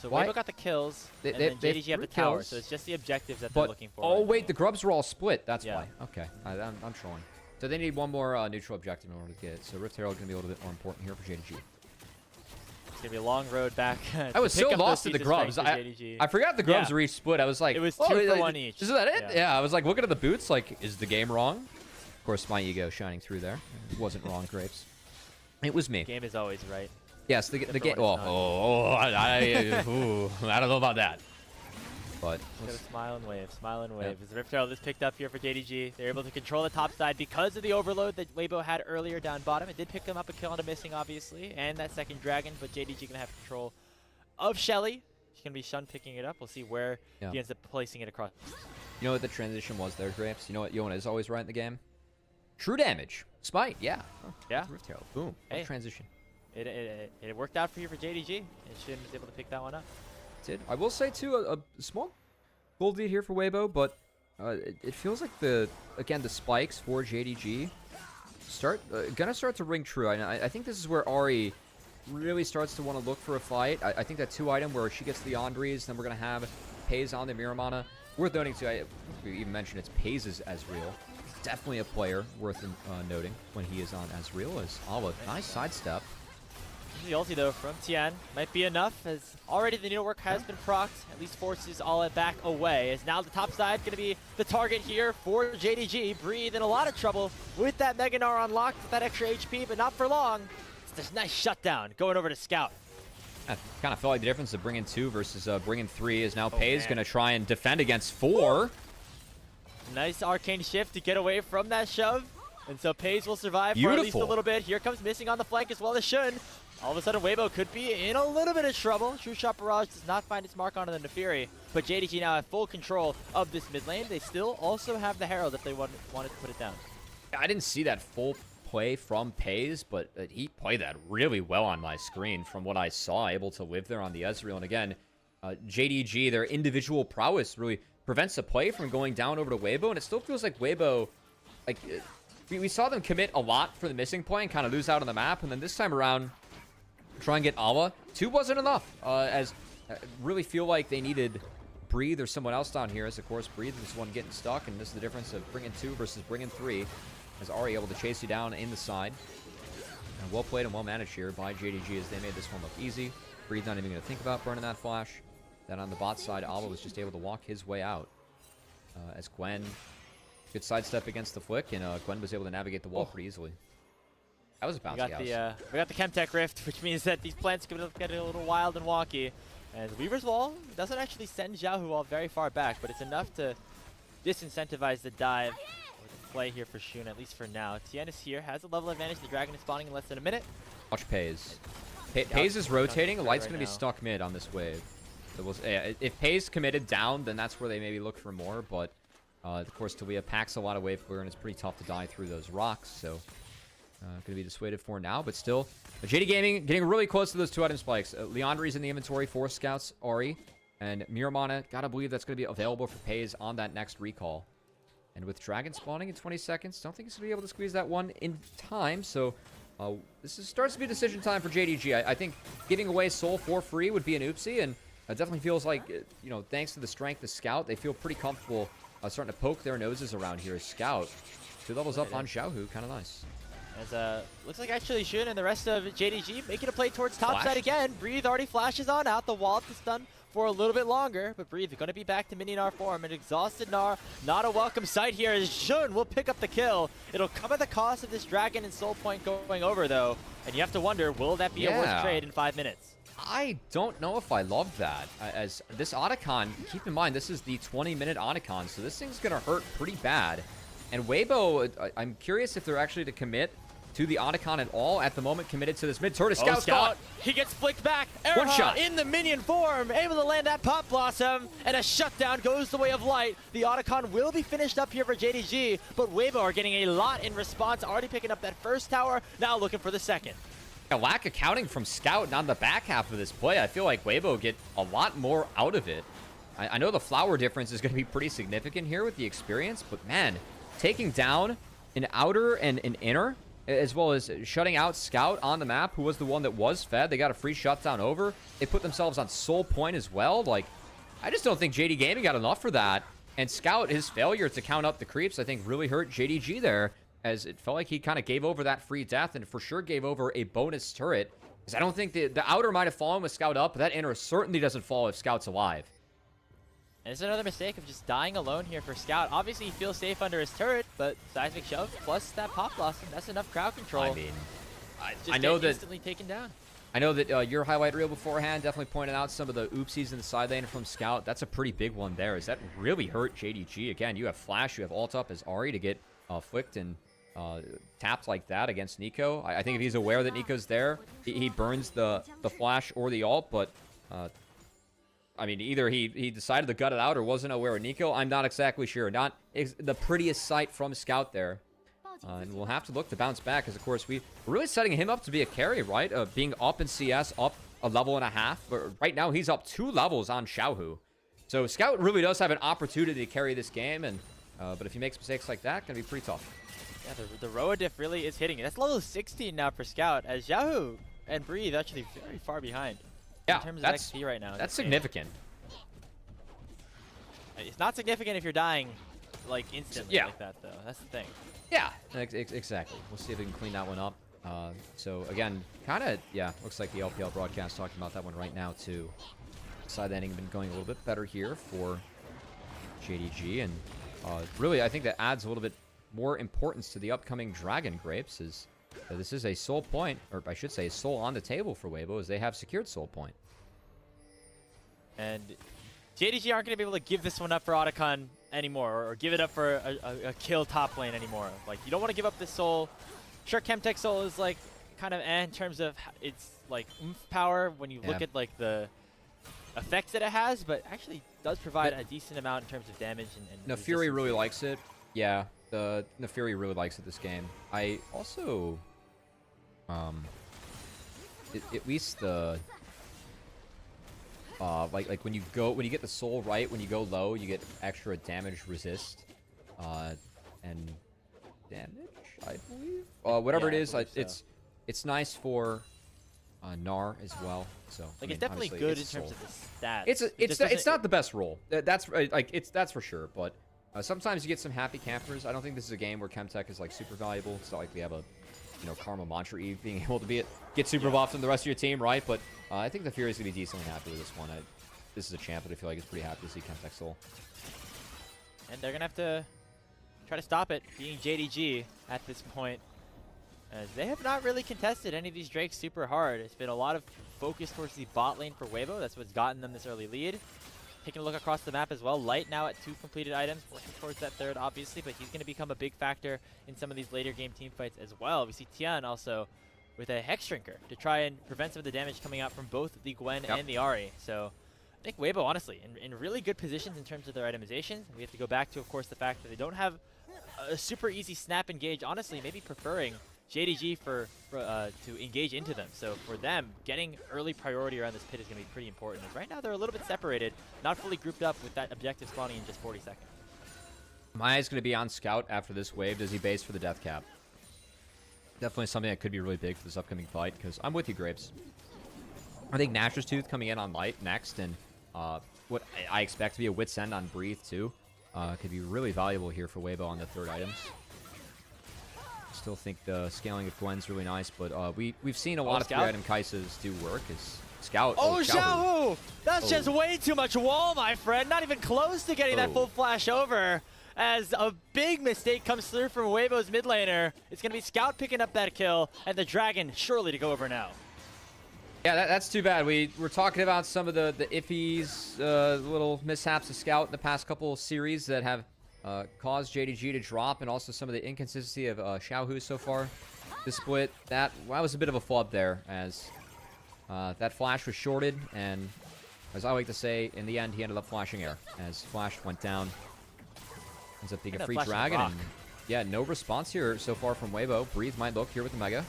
So Weibo got the kills, and then JDG have the tower, so it's just the objectives that they're looking for. Oh, wait, the grubs were all split. That's why. Okay, I'm trolling. So they need one more neutral objective in order to get it. So Rift Herald is going to be a little bit more important here for JDG. It's going to be a long road back. I was so lost in the grubs. I forgot the grubs were each split. I was like, it was 2 for 1 each. Is that it? Yeah, I was like looking at the boots, like, is the game wrong? Of course, my ego shining through there. It wasn't wrong, Grapes. It was me. The game is always right. Yes, the game. I don't know about that. But smile and wave, smile and wave. As Rift Herald is picked up here for JDG, they're able to control the top side because of the overload that Weibo had earlier down bottom. It did pick them up a kill on a missing, obviously, and that second dragon. But JDG gonna have control of Shelly. She's gonna be Shun picking it up. We'll see where he ends up placing it across. You know what the transition was there, Grapes? You know what Yoan is always right in the game? True damage, smite. Yeah. Yeah. Rift Herald. Boom. Hey. Transition. It worked out for you for JDG, and Shin was able to pick that one up. It did. I will say, too, a small gold lead here for Weibo, but it feels like, the spikes for JDG gonna start to ring true. I think this is where Ari really starts to want to look for a fight. I think that 2-item where she gets the Andres, then we're going to have Peyz on the Miramana. Worth noting, too, we even mentioned it's Peyz's Ezreal. Definitely a player worth noting when he is on Ezreal, as Awa. Nice sidestep. The ulti, though, from Tian might be enough, as already the needlework has been procced, at least forces all back away, as now the top side going to be the target here for JDG. Breathe in a lot of trouble with that Mega Gnar unlocked with that extra HP, but not for long. It's this nice shutdown going over to Scout. I kind of felt like the difference of bringing 2 versus bringing 3 is now Peyz going to try and defend against 4. Nice arcane shift to get away from that shove, and so Peyz will survive for at least a little bit. Here comes missing on the flank as well as Shun. All of a sudden, Weibo could be in a little bit of trouble. True Shot Barrage does not find its mark onto the Neferi, but JDG now have full control of this mid lane. They still also have the Herald if they wanted to put it down. I didn't see that full play from Peyz, but he played that really well on my screen from what I saw, able to live there on the Ezreal. And again, JDG, their individual prowess really prevents the play from going down over to Weibo, and it still feels like Weibo, like, we saw them commit a lot for the missing play and kind of lose out on the map, and then this time around, try and get Awa. 2 wasn't enough, as I really feel like they needed Breathe or someone else down here, as of course Breathe was the one getting stuck, and this is the difference of bringing 2 versus bringing 3, as Ari able to chase you down in the side. And well played and well managed here by JDG, as they made this one look easy. Breathe not even going to think about burning that flash. Then on the bot side, Awa was just able to walk his way out, as Gwen, good sidestep against the flick, and Gwen was able to navigate the wall pretty easily. That was a bouncy house. We got the Chemtech Rift, which means that these plants could get a little wild and wonky. And Weaver's Wall doesn't actually send Xiaohu all very far back, but it's enough to disincentivize the dive or the play here for Shun, at least for now. Tian is here, has a level advantage. The dragon is spawning in less than a minute. Watch Peyz. Peyz is rotating. Light's going to be stuck mid on this wave. So if Peyz committed down, then that's where they maybe look for more, but Of course, Talia packs a lot of wave clear, and it's pretty tough to die through those rocks, so going to be dissuaded for now, but still. JD Gaming getting really close to those 2 item spikes. Leandri's in the inventory, 4 scouts, Ari, and Miramana. Gotta believe that's going to be available for Peyz on that next recall. And with Dragon spawning in 20 seconds, don't think he's going to be able to squeeze that one in time, so starts to be decision time for JDG. I think giving away Soul for free would be an oopsie, and it definitely feels like, you know, thanks to the strength of Scout, they feel pretty comfortable starting to poke their noses around here as Scout. 2 levels up on Xiaohu, kind of nice. As looks like actually Shun and the rest of JDG making a play towards top side again. Breathe already flashes on out. The wall is done for a little bit longer, but Breathe going to be back to mini Gnar form. An exhausted Gnar, not a welcome sight here as Shun will pick up the kill. It'll come at the cost of this Dragon and Soul Point going over though, and you have to wonder, will that be a worth trade in 5 minutes? I don't know if I love that. As this Otacon, keep in mind, this is the 20-minute Otacon, so this thing's going to hurt pretty bad. And Weibo, I'm curious if they're actually to commit to the Otacon at all. At the moment, committed to this mid-turret. Scout. He gets flicked back. One shot. In the minion form, able to land that Pop Blossom, and a shutdown goes the way of Light. The Otacon will be finished up here for JDG, but Weibo are getting a lot in response, already picking up that first tower, now looking for the second. A lack of counting from Scout on the back half of this play. I feel like Weibo get a lot more out of it. I know the flower difference is going to be pretty significant here with the experience, but man, taking down an outer and an inner, as well as shutting out Scout on the map, who was the one that was fed. They got a free shutdown over. They put themselves on Soul Point as well. Like, I just don't think JD Gaming got enough for that. And Scout, his failure to count up the creeps, I think really hurt JDG there, as it felt like he kind of gave over that free death and for sure gave over a bonus turret. Because I don't think the outer might have fallen with Scout up, but that inner certainly doesn't fall if Scout's alive. And it's another mistake of just dying alone here for Scout. Obviously, he feels safe under his turret, but Seismic Shove plus that Pop Blossom, that's enough crowd control. I mean, I know that instantly taken down. I know that your highlight reel beforehand definitely pointed out some of the oopsies in the side lane from Scout. That's a pretty big one there. Is that really hurt JDG? Again, you have Flash, you have ult up as Ari to get flicked and tapped like that against Nico. I think if he's aware that Nico's there, he burns the Flash or the ult, but I mean, either he decided to gut it out or wasn't aware of Nico. I'm not exactly sure. Not the prettiest sight from Scout there. And we'll have to look to bounce back, because, of course, we're really setting him up to be a carry, right? Being up in CS, up a level and a half. But right now, he's up 2 levels on Xiaohu. So Scout really does have an opportunity to carry this game. And but if he makes mistakes like that, going to be pretty tough. Yeah, the Roa diff really is hitting it. That's level 16 now for Scout, as Xiaohu and Breathe actually very far behind. Yeah, in terms of XP right now. That's significant. It's not significant if you're dying, like, instantly like that, though. That's the thing. Yeah, exactly. We'll see if we can clean that one up. So, again, kind of, yeah, looks like the LPL broadcast talking about that one right now, too. Side landing been going a little bit better here for JDG. And really, I think that adds a little bit more importance to the upcoming Dragon Grapes, is this is a soul point, or I should say a soul on the table for Weibo, as they have secured soul point. And JDG aren't going to be able to give this one up for Otacon anymore, or give it up for a kill top lane anymore. Like, you don't want to give up this soul. Sure, Chemtech soul is like kind of in terms of its like oomph power when you look at like the effects that it has, but actually does provide a decent amount in terms of damage and Fury really likes it. Yeah, the Fury really likes it this game. I also at least the like when you get the soul right, when you go low, you get extra damage resist and damage, I believe. Whatever it is, it's nice for Gnar as well. So like, it's definitely good in terms of the stats. It's not the best role. That's for sure. But sometimes you get some happy campers. I don't think this is a game where Chemtech is like super valuable. It's not like we have a Karma Mantra Eve being able to get super buffed in the rest of your team, right? But I think the Fury's gonna be decently happy with this one. This is a champ that I feel like is pretty happy to see Chemtech Soul. And they're gonna have to try to stop it, being JDG at this point, as they have not really contested any of these Drakes super hard. It's been a lot of focus towards the bot lane for Weibo. That's what's gotten them this early lead. Taking a look across the map as well. Light now at 2 completed items, working towards that third, obviously, but he's going to become a big factor in some of these later game team fights as well. We see Tian also with a Hex Drinker to try and prevent some of the damage coming out from both the Gwen and the Ahri. So I think Weibo, honestly, in really good positions in terms of their itemizations. We have to go back to, of course, the fact that they don't have a super easy snap engage. Honestly, maybe preferring JDG to engage into them. So for them, getting early priority around this pit is going to be pretty important. As right now, they're a little bit separated, not fully grouped up with that objective spawning in just 40 seconds. My eye's going to be on Scout after this wave. Does he base for the death cap? Definitely something that could be really big for this upcoming fight, because I'm with you, Grapes. I think Nashor's Tooth coming in on Light next, and what I expect to be a Wit's End on Breathe, too, could be really valuable here for Weibo on the third items. Still think the scaling of Gwen's really nice, but we've seen a lot of 3-item Kaisas do work. Is Scout. Oh, Xiaohu! That's just way too much wall, my friend. Not even close to getting that full flash over. As a big mistake comes through from Weibo's mid laner. It's going to be Scout picking up that kill, and the Dragon surely to go over now. Yeah, that's too bad. We're talking about some of the iffies, little mishaps of Scout in the past couple of series that have caused JDG to drop, and also some of the inconsistency of Xiaohu so far. The split, that was a bit of a flub there, as that flash was shorted, and as I like to say, in the end, he ended up flashing air, as flash went down. Ends up being a free dragon, and yeah, no response here so far from Weibo. Breathe might look here with the Mega.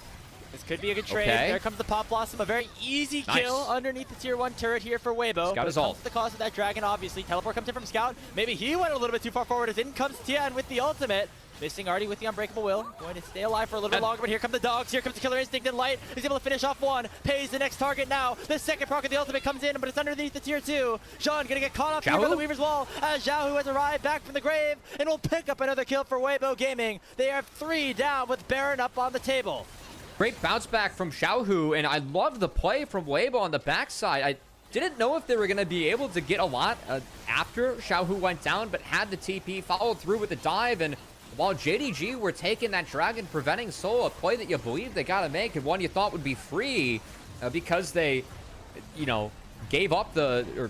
This could be a good trade. Okay. There comes the Pop Blossom. A very easy kill underneath the tier 1 turret here for Weibo. Scout is ult. The cost of that dragon, obviously. Teleport comes in from Scout. Maybe he went a little bit too far forward as in comes Tian with the ultimate. Missing already with the Unbreakable Will. Going to stay alive for a little bit longer, but here come the dogs. Here comes the Killer Instinct and Light. He's able to finish off one. Peyz the next target now. The second proc of the ultimate comes in, but it's underneath the tier 2. Jean gonna get caught off here by the Weaver's Wall as Xiaohu has arrived back from the grave and will pick up another kill for Weibo Gaming. They have 3 down with Baron up on the table. Great bounce back from Xiaohu, and I love the play from Weibo on the backside. I didn't know if they were going to be able to get a lot after Xiaohu went down, but had the TP, followed through with the dive, and while JDG were taking that dragon, preventing Soul, a play that you believe they got to make, and one you thought would be free because they, gave up it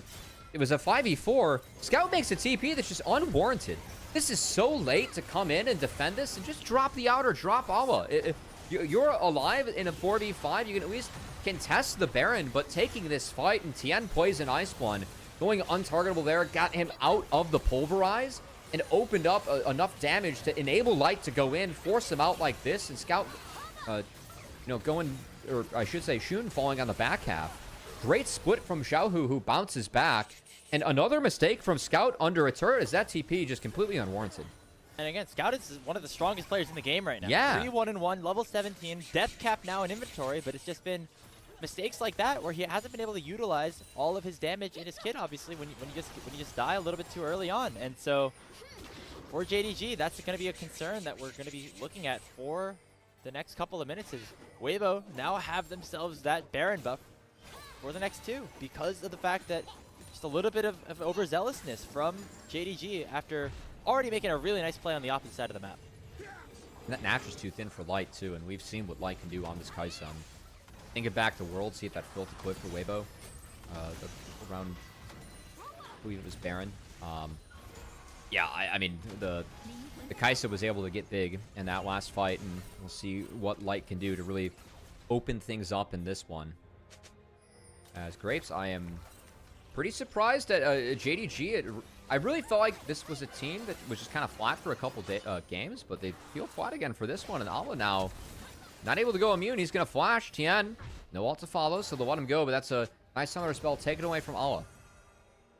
was a 5v4. Scout makes a TP that's just unwarranted. This is so late to come in and defend this, and just drop the outer, drop Allah. If you're alive in a 4v5, you can at least contest the Baron, but taking this fight, and Tian plays an Ice One, going untargetable there, got him out of the Pulverize, and opened up enough damage to enable Light to go in, force him out like this, and Scout, going, or I should say Shun falling on the back half. Great split from Xiaohu, who bounces back, and another mistake from Scout under a turret as that TP just completely unwarranted. And again, Scout is one of the strongest players in the game right now. Yeah. 3-1-1, level 17, death cap now in inventory, but it's just been mistakes like that where he hasn't been able to utilize all of his damage in his kit, obviously, when you just die a little bit too early on. And so for JDG, that's going to be a concern that we're going to be looking at for the next couple of minutes. Is Weibo now have themselves that Baron buff for the next 2 because of the fact that just a little bit of overzealousness from JDG after already making a really nice play on the opposite side of the map. And that Nashor's Tooth in for Light, too, and we've seen what Light can do on this Kaisa. Think it back to World, see if that filter clip for Weibo. Around, I believe it was Baron. Yeah, I mean, the Kaisa was able to get big in that last fight, and we'll see what Light can do to really open things up in this one. As Grapes, I am pretty surprised at JDG. I really felt like this was a team that was just kind of flat for a couple games, but they feel flat again for this one. And Allah now not able to go immune. He's going to flash. Tian, no ult to follow, so they'll let him go, but that's a nice summoner spell taken away from Allah.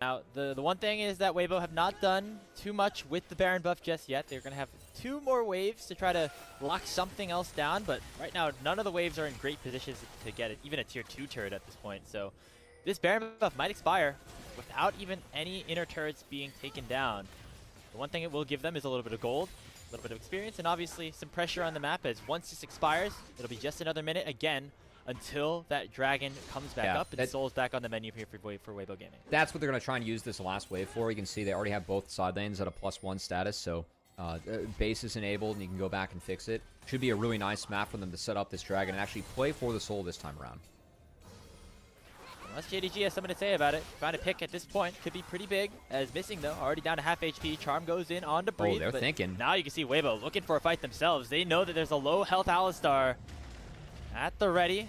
Now, the one thing is that Weibo have not done too much with the Baron buff just yet. They're going to have 2 more waves to try to lock something else down, but right now, none of the waves are in great positions to get it, even a tier 2 turret at this point. So this Baron buff might expire without even any inner turrets being taken down. The one thing it will give them is a little bit of gold, a little bit of experience, and obviously some pressure on the map, as once this expires, it'll be just another minute again until that dragon comes back up and Soul's back on the menu here for Weibo Gaming. That's what they're going to try and use this last wave for. You can see they already have both side lanes at a +1 status, so base is enabled and you can go back and fix it. Should be a really nice map for them to set up this dragon and actually play for the Soul this time around. Unless JDG has something to say about it, trying to pick at this point could be pretty big. As missing though, already down to half HP. Charm goes in on to Breathe. Oh, they're thinking. Now you can see Weibo looking for a fight themselves. They know that there's a low health Alistar at the ready.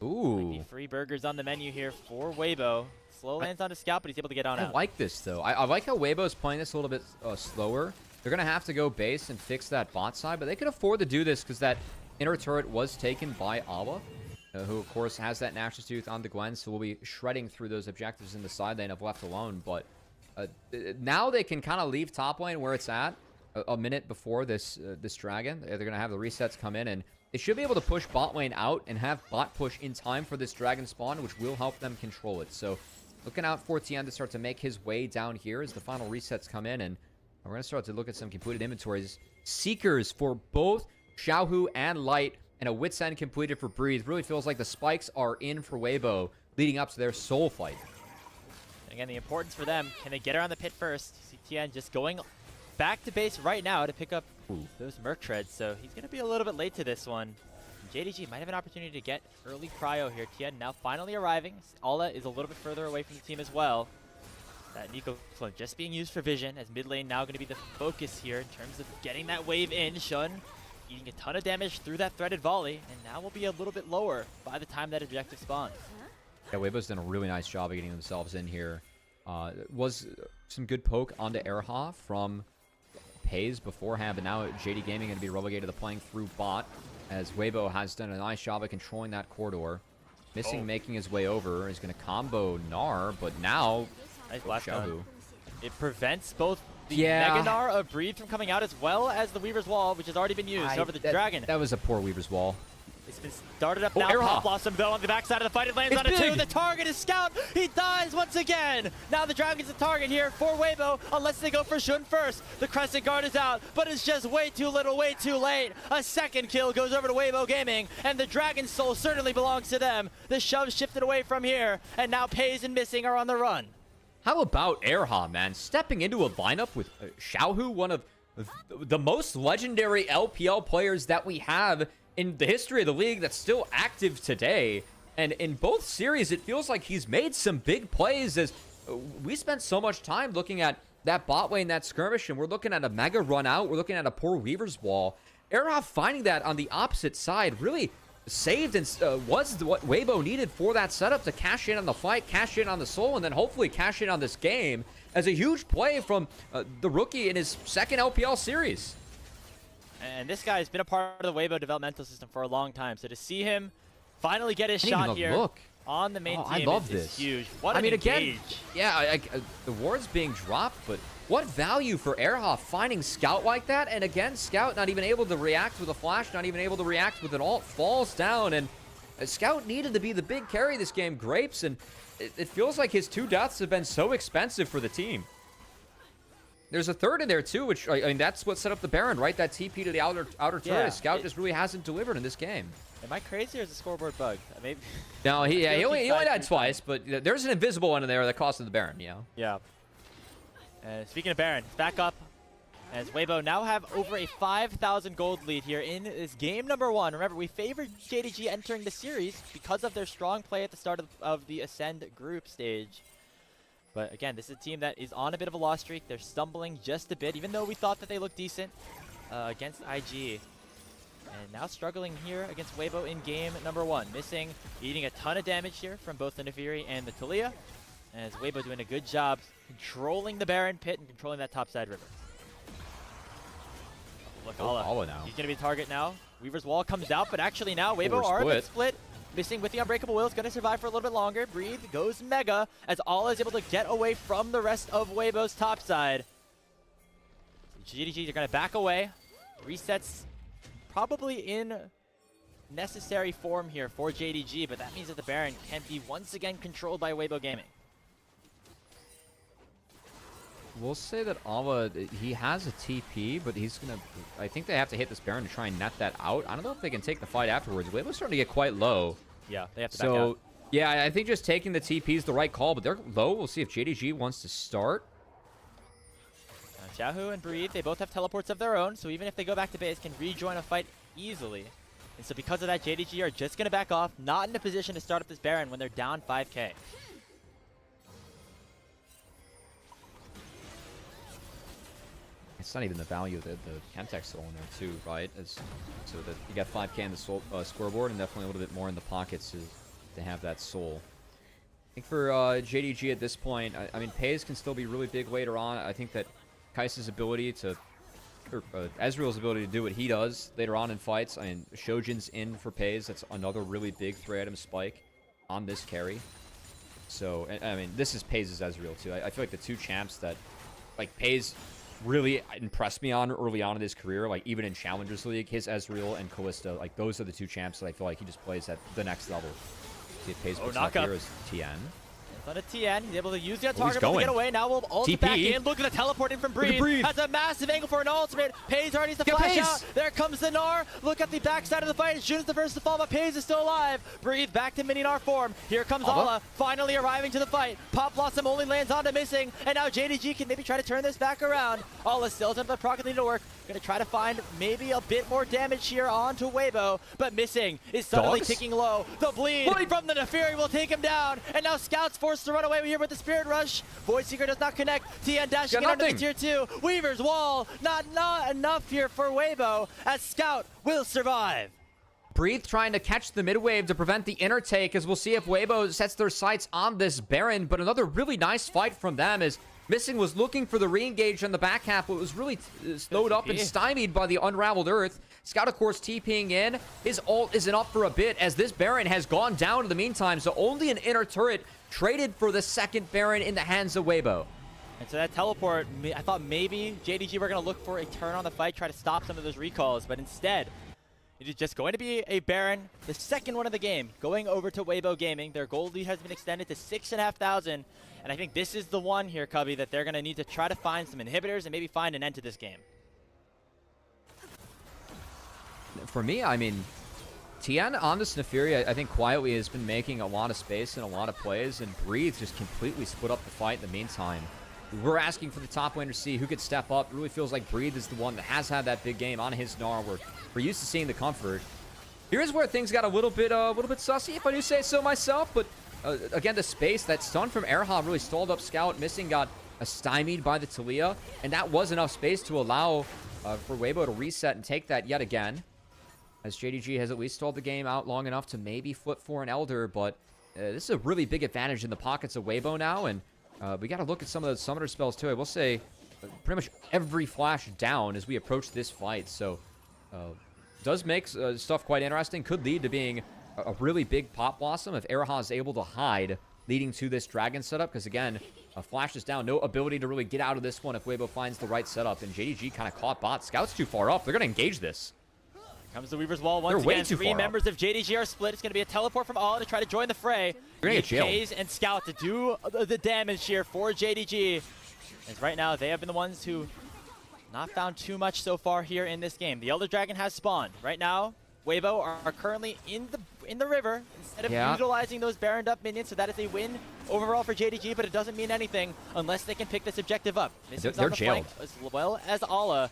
Ooh. Might be free burgers on the menu here for Weibo. slow lands onto Scout, but he's able to get on I out. like this, though. I like how Weibo's playing this a little bit slower. They're going to have to go base and fix that bot side, but they can afford to do this because that inner turret was taken by Awa, who, of course, has that Nash's Tooth on the Gwen, so we'll be shredding through those objectives in the side lane of Left Alone. But now they can kind of leave top lane where it's at a minute before this Dragon. They're going to have the resets come in, and they should be able to push bot lane out and have bot push in time for this Dragon spawn, which will help them control it. So looking out for Tian to start to make his way down here as the final resets come in, and we're going to start to look at some completed inventories. Seekers for both Xiaohu and Light, and a Wit's End completed for Breathe. Really feels like the spikes are in for Weibo leading up to their soul fight. And again, the importance for them, can they get around the pit first? You see Tian just going back to base right now to pick up those Merc Treads, so he's going to be a little bit late to this one. JDG might have an opportunity to get early cryo here. Tian now finally arriving. Ala is a little bit further away from the team as well. That Nico clone just being used for vision, as mid lane now going to be the focus here in terms of getting that wave in. Shun eating a ton of damage through that threaded volley, and now will be a little bit lower by the time that objective spawns. Yeah, Weibo's done a really nice job of getting themselves in here. Was some good poke onto Erha from Peyz beforehand, but now JD Gaming going to be relegated to playing through bot, as Weibo has done a nice job of controlling that corridor. Missing making his way over, is going to combo Gnar, but now Nice blast Xiaohu. gun. It prevents both the Mega Gnar of Breathe from coming out, as well as the Weaver's Wall, which has already been used over the Dragon. That was a poor Weaver's Wall. It's been started up now. Pop Blossom, though, on the backside of the fight. It lands on a 2. The target is Scout. He dies once again. Now the Dragon's the target here for Weibo, unless they go for Shun first. The Crescent Guard is out, but it's just way too little, way too late. A second kill goes over to Weibo Gaming, and the Dragon's soul certainly belongs to them. The shove shifted away from here, and now Peyz and Missing are on the run. How about Erha, man? Stepping into a lineup with Xiaohu, one of the most legendary LPL players that we have in the history of the league that's still active today. And in both series, it feels like he's made some big plays, as we spent so much time looking at that bot lane, that skirmish, and we're looking at a mega run out. We're looking at a poor Weaver's Wall. Erha finding that on the opposite side really saved and was what Weibo needed for that setup to cash in on the fight, cash in on the soul, and then hopefully cash in on this game as a huge play from the rookie in his second LPL series. And this guy has been a part of the Weibo developmental system for a long time, so to see him finally get his shot here on the main team is huge. What an engage. Again, yeah, the ward's being dropped, but what value for Erha finding Scout like that? And again, Scout not even able to react with a flash, not even able to react with an ult, falls down, and Scout needed to be the big carry this game, Grapes, and it feels like his 2 deaths have been so expensive for the team. There's a third in there too, which, I mean, that's what set up the Baron, right? That TP to the outer turret. Scout just really hasn't delivered in this game. Am I crazy, or is the scoreboard bugged? Maybe. No, he only died twice, but there's an invisible one in there that costed the Baron, you know? Yeah. Speaking of Baron, back up, as Weibo now have over a 5,000 gold lead here in this game number 1. Remember, we favored JDG entering the series because of their strong play at the start of the Ascend group stage. But again, this is a team that is on a bit of a loss streak. They're stumbling just a bit, even though we thought that they looked decent against IG. And now struggling here against Weibo in game number 1. Missing, eating a ton of damage here from both the Nefiri and the Talia. As Weibo doing a good job controlling the Baron pit and controlling that topside river. Look, Ala now. He's going to be the target now. Weaver's Wall comes out, but actually now Weibo are a split. Missing with the Unbreakable Will is going to survive for a little bit longer. Breathe goes Mega, as Ala is able to get away from the rest of Weibo's topside. JDG are going to back away. Resets probably in necessary form here for JDG, but that means that the Baron can be once again controlled by Weibo Gaming. We'll say that Ala, he has a TP, but he's going to... I think they have to hit this Baron to try and net that out. I don't know if they can take the fight afterwards. Weibo's starting to get quite low. Yeah, they have to back out. Yeah, I think just taking the TP is the right call, but they're low. We'll see if JDG wants to start. Xiaohu and Breathe, they both have teleports of their own, so even if they go back to base, can rejoin a fight easily. And so because of that, JDG are just going to back off, not in a position to start up this Baron when they're down 5k. It's not even the value of the Chemtech soul in there too, right? So that you got 5k in the soul, scoreboard, and definitely a little bit more in the pockets to have that soul. think for JDG at this point, I mean, Peyz can still be really big later on. I think that Kais's ability to, or Ezreal's ability to do what he does later on in fights. I mean, Shojin's in for Peyz. That's another really big 3-item spike on this carry. So, I mean, this is Peyz's Ezreal too. I feel like the two champs that, like, Peyz really impressed me on early on in his career, like even in Challengers League, his Ezreal and Kalista, like those are the two champs that I feel like he just plays at the next level. See if Peyz picks up here is Tian. On a Tian, he's able to use the he's target to get away. Now we'll ult TP. back in. Look at the teleport in from Breathe. Has a massive angle for an ultimate. Peyz already needs to flash out. There comes the Gnar. Look at the backside of the fight. Jun's the first to fall, but Peyz is still alive. Breathe back to mini Gnar form. Here comes Ala, finally arriving to the fight. Pop Blossom only lands onto Missing, and now JDG can maybe try to turn this back around. Ala still doesn't have the proc need to work. Gonna try to find maybe a bit more damage here onto Weibo, but Missing is suddenly ticking low. The bleed from the Neferi will take him down, and now Scout's forced to run away here with the Spirit Rush. Void Seeker does not connect. Tian dashing in under the tier 2. Weaver's Wall, not enough here for Weibo, as Scout will survive. Breathe trying to catch the mid wave to prevent the inner take, as we'll see if Weibo sets their sights on this Baron, but another really nice fight from them as Missing was looking for the re-engage on the back half, but was really slowed up and stymied by the Unraveled Earth. Scout, of course, TPing in. His ult isn't up for a bit as this Baron has gone down in the meantime, so only an inner turret traded for the second Baron in the hands of Weibo. And so that teleport, I thought maybe JDG were going to look for a turn on the fight, try to stop some of those recalls, but instead, it is just going to be a Baron, the second one of the game, going over to Weibo Gaming. Their gold lead has been extended to 6,500, and I think this is the one here, Cubby, that they're going to need to try to find some inhibitors and maybe find an end to this game. For me, I mean, Tian on this Neferi, I think quietly has been making a lot of space and a lot of plays, and Breathe just completely split up the fight in the meantime. We're asking for the top laner to see who could step up. It really feels like Breathe is the one that has had that big game on his Gnar. We're used to seeing the comfort. Here's where things got a little bit sussy, if I do say so myself. But again, the space, that stun from Herald really stalled up Scout. Missing got stymied by the Talia, and that was enough space to allow for Weibo to reset and take that yet again. As JDG has at least stalled the game out long enough to maybe flip for an Elder, but this is a really big advantage in the pockets of Weibo now, and we got to look at some of the summoner spells too. I will say pretty much every flash down as we approach this fight, so does make stuff quite interesting. Could lead to being a really big Pop Blossom if Eraha is able to hide, leading to this Dragon setup, because again, flash is down, no ability to really get out of this one if Weibo finds the right setup, and JDG kind of caught bot. Scout's too far up. They're going to engage this. Comes the Weaver's Wall once again. Three members of JDG are split. It's going to be a teleport from Ala to try to join the fray. You're going to get jailed. Peyz and Scout to do the damage here for JDG. As right now, they have been the ones who not found too much so far here in this game. The Elder Dragon has spawned. Right now, Weibo are currently in the river instead of utilizing those Baroned up minions, so that is a win overall for JDG, but it doesn't mean anything unless they can pick this objective up. They're jailed. As well as Ala,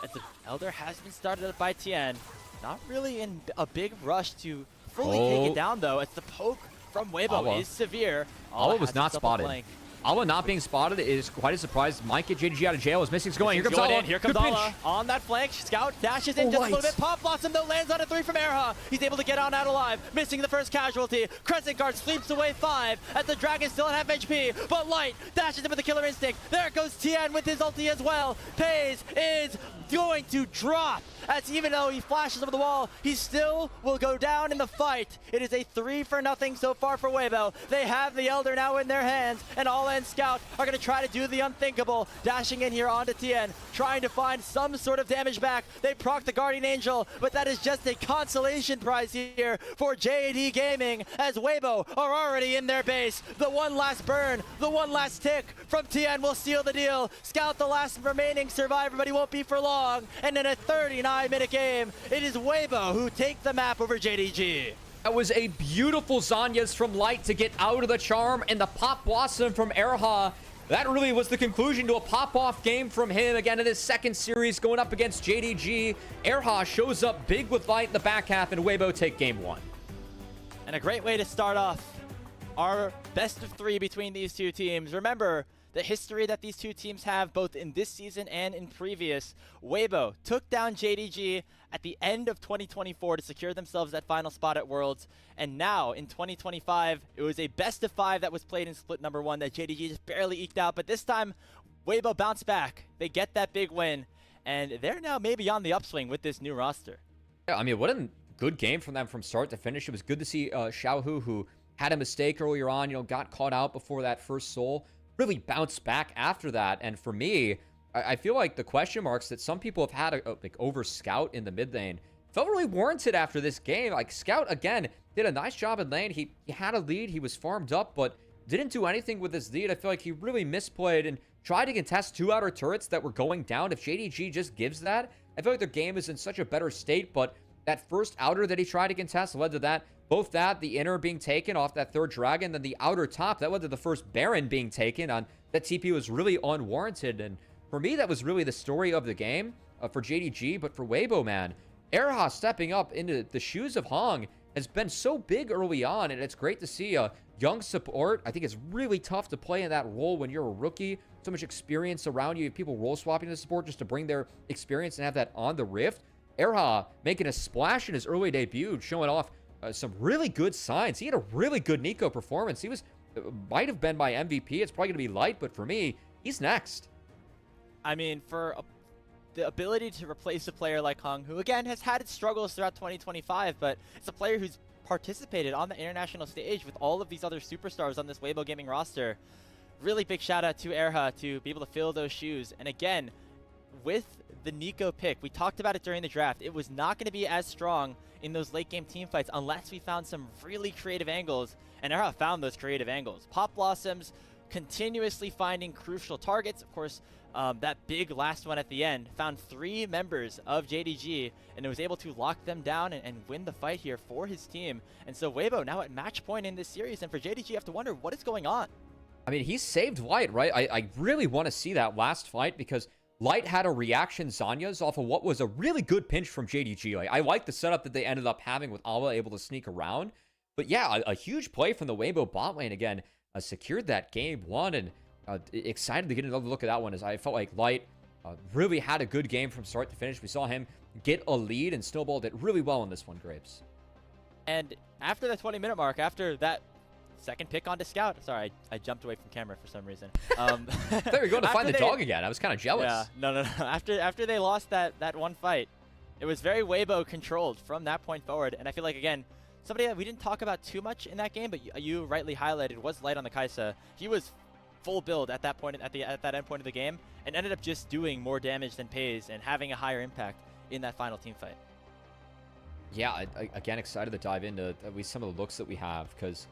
as the Elder has been started up by Tian. Not really in a big rush to fully take it down, though, as the poke from Weibo is severe. Ala was not spotted. Ala not being spotted is quite a surprise. Might get JDG out of jail as Missing's going. Here comes Ala. Here comes Ala on that flank. Scout dashes in just a little bit. Pop Blossom, though, lands on a 3 from Erha. He's able to get on out alive. Missing the first casualty. Crescent Guard sleeps away 5 as the Dragon still at half HP. But Light dashes in with the Killer Instinct. There goes Tian with his ulti as well. Peyz is going to drop, as even though he flashes over the wall, he still will go down in the fight. It is a 3-0 so far for Weibo. They have the Elder now in their hands, and Ala and Scout are going to try to do the unthinkable, dashing in here onto Tian, trying to find some sort of damage back. They proc the Guardian Angel, but that is just a consolation prize here for JDG Gaming, as Weibo are already in their base. The one last burn, the one last tick from Tian will seal the deal. Scout, the last remaining survivor, but he won't be for long. And in a 39-minute game, it is Weibo who take the map over JDG. That was a beautiful Zhonya's from Light to get out of the charm, and the Pop Blossom from Erha. That really was the conclusion to a pop-off game from him. Again, in his second series going up against JDG. Erha shows up big with Light in the back half, and Weibo take game 1. And a great way to start off our best of 3 between these two teams. Remember, the history that these two teams have both in this season and in previous. Weibo took down JDG at the end of 2024 to secure themselves that final spot at Worlds, and now in 2025 it was a best of 5 that was played in split number 1 that JDG just barely eked out, but this time Weibo bounced back. They get that big win, and they're now maybe on the upswing with this new roster. Yeah, I mean, what a good game from them from start to finish. It was good to see Xiaohu, who had a mistake earlier on, got caught out before that first soul, really bounced back after that. And for me, I feel like the question marks that some people have had like over Scout in the mid lane felt really warranted after this game. Like, Scout, again, did a nice job in lane. He had a lead. He was farmed up, but didn't do anything with his lead. I feel like he really misplayed and tried to contest 2 outer turrets that were going down. If JDG just gives that, I feel like their game is in such a better state, but that first outer that he tried to contest led to that. Both that, the inner being taken off that 3rd dragon, then the outer top, that led to the first Baron being taken on that TP was really unwarranted. And for me, that was really the story of the game for JDG. But for Weibo, man, Erha stepping up into the shoes of Hong has been so big early on, and it's great to see a young support. I think it's really tough to play in that role when you're a rookie. So much experience around you. You have people role swapping the support just to bring their experience and have that on the Rift. Erha making a splash in his early debut, showing off some really good signs. He had a really good Nico performance. He might have been my MVP. It's probably going to be Light, but for me, he's next. I mean, the ability to replace a player like Hong, who again has had its struggles throughout 2025, but it's a player who's participated on the international stage with all of these other superstars on this Weibo Gaming roster. Really big shout out to Erha to be able to fill those shoes. And again, with the Nico pick, we talked about it during the draft, it was not going to be as strong in those late game team fights unless we found some really creative angles, and Erha found those creative angles. Pop Blossoms continuously finding crucial targets. Of course, that big last one at the end found 3 members of JDG, and it was able to lock them down and win the fight here for his team. And so Weibo now at match point in this series, and for JDG you have to wonder what is going on. I mean, he saved Light, right? I really want to see that last fight, because Light had a reaction Zanya's off of what was a really good pinch from JDG. Like, I like the setup that they ended up having with Awa able to sneak around. But yeah, a huge play from the Weibo bot lane again. Secured that game 1, and excited to get another look at that one, as I felt like Light really had a good game from start to finish. We saw him get a lead and snowballed it really well in this one, Grapes. And after the 20-minute mark, after that second pick onto Scout. Sorry, I jumped away from camera for some reason. I thought you were going to find the dog again. I was kind of jealous. Yeah, no. After they lost that one fight, it was very Weibo controlled from that point forward. And I feel like, again, somebody that we didn't talk about too much in that game, but you rightly highlighted, was Light on the Kaisa. He was full build at that point, at that end point of the game, and ended up just doing more damage than Peyz and having a higher impact in that final team fight. Yeah, again, excited to dive into at least some of the looks that we have, because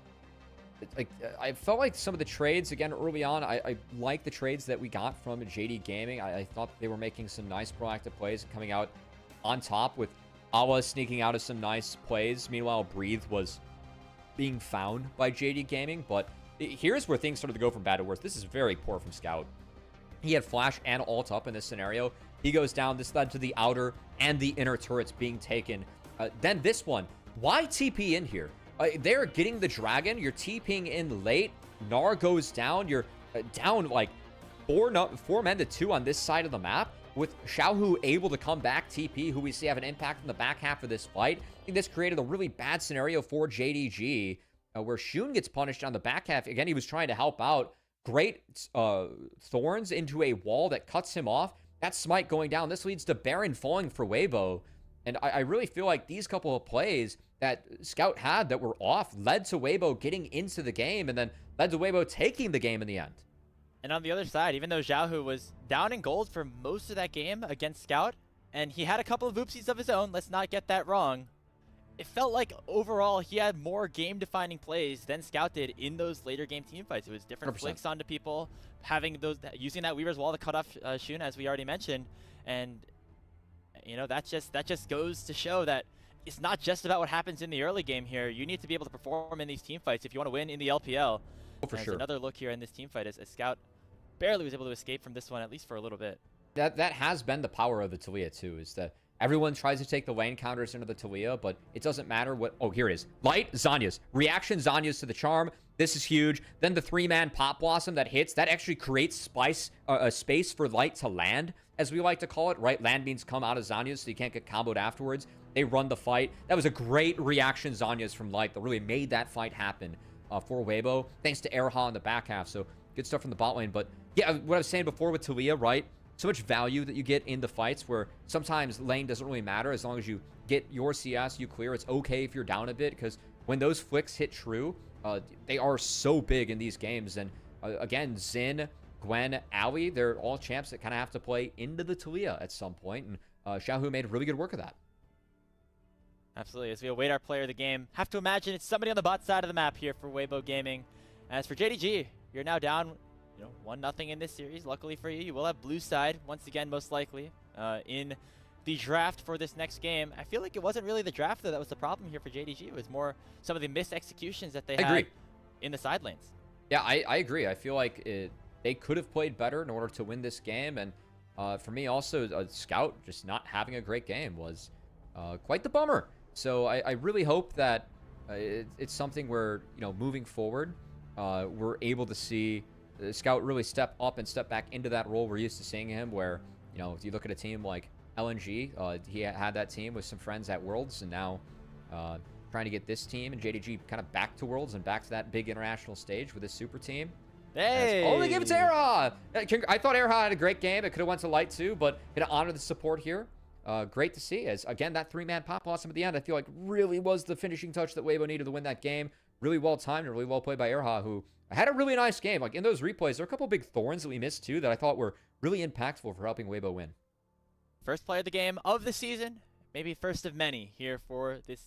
I felt like some of the trades, again, early on, I like the trades that we got from JD Gaming. I thought they were making some nice proactive plays and coming out on top, with Awa sneaking out of some nice plays. Meanwhile, Breathe was being found by JD Gaming, but here's where things started to go from bad to worse. This is very poor from Scout. He had Flash and Ult up in this scenario. He goes down. This led to the outer and the inner turrets being taken. Then this one. Why TP in here? They're getting the dragon. You're TPing in late. Gnar goes down. You're down like 4 men to 2 on this side of the map, with Xiaohu able to come back TP, who we see have an impact in the back half of this fight. I think this created a really bad scenario for JDG, where Shun gets punished on the back half. Again, he was trying to help out. Great thorns into a wall that cuts him off. That smite going down. This leads to Baron falling for Weibo. And I really feel like these couple of plays that Scout had that were off led to Weibo getting into the game, and then led to Weibo taking the game in the end. And on the other side, even though Xiaohu was down in gold for most of that game against Scout, and he had a couple of oopsies of his own, let's not get that wrong, it felt like overall he had more game-defining plays than Scout did in those later game team fights. It was different 100%. Flicks onto people, using that Weaver's Wall to cut off Shun, as we already mentioned, and you know, that just goes to show that it's not just about what happens in the early game here. You need to be able to perform in these team fights if you want to win in the LPL. Oh, for sure. Another look here in this team fight as Scout barely was able to escape from this one, at least for a little bit. That has been the power of the Taliyah too, is that everyone tries to take the lane counters into the Taliyah, but it doesn't matter what... Oh, here it is. Light, Zanya's. Reaction Zanya's to the charm. This is huge. Then the 3-man Pop Blossom that hits, that actually creates a space for Light to land, as we like to call it, right? Land means come out of Zhonya's so you can't get comboed afterwards. They run the fight. That was a great reaction Zhonya's from Light that really made that fight happen for Weibo, thanks to Erha in the back half. So good stuff from the bot lane. But yeah, what I was saying before with Talia, right? So much value that you get in the fights where sometimes lane doesn't really matter as long as you get your CS, you clear. It's okay if you're down a bit because when those flicks hit true, they are so big in these games. And again, Xin, Gwen, Ali, they're all champs that kind of have to play into the Talia at some point. And Xiaohu made really good work of that. Absolutely. As we await our player of the game, have to imagine it's somebody on the bot side of the map here for Weibo Gaming. As for JDG, you're now down 1-0 in this series. Luckily for you, you will have blue side once again, most likely, in the draft for this next game. I feel like it wasn't really the draft, though, that was the problem here for JDG. It was more some of the missed executions that they had in the side lanes. Yeah, I agree. I feel like they could have played better in order to win this game. And for me, also, Scout just not having a great game was quite the bummer. So I really hope that it's something where, moving forward, we're able to see Scout really step up and step back into that role we're used to seeing him, where, if you look at a team like LNG, he had that team with some friends at Worlds, and now trying to get this team and JDG kind of back to Worlds and back to that big international stage with his super team. Hey! Oh, they gave it to Erha! I thought Erha had a great game. It could have went to Light too, but gonna honor the support here. Great to see, as again, that 3-man Pop Blossom at the end, I feel like really was the finishing touch that Weibo needed to win that game. Really well timed and really well played by Erha, who had a really nice game. Like in those replays, there are a couple big thorns that we missed too that I thought were really impactful for helping Weibo win. First player of the game of the season, maybe first of many here for this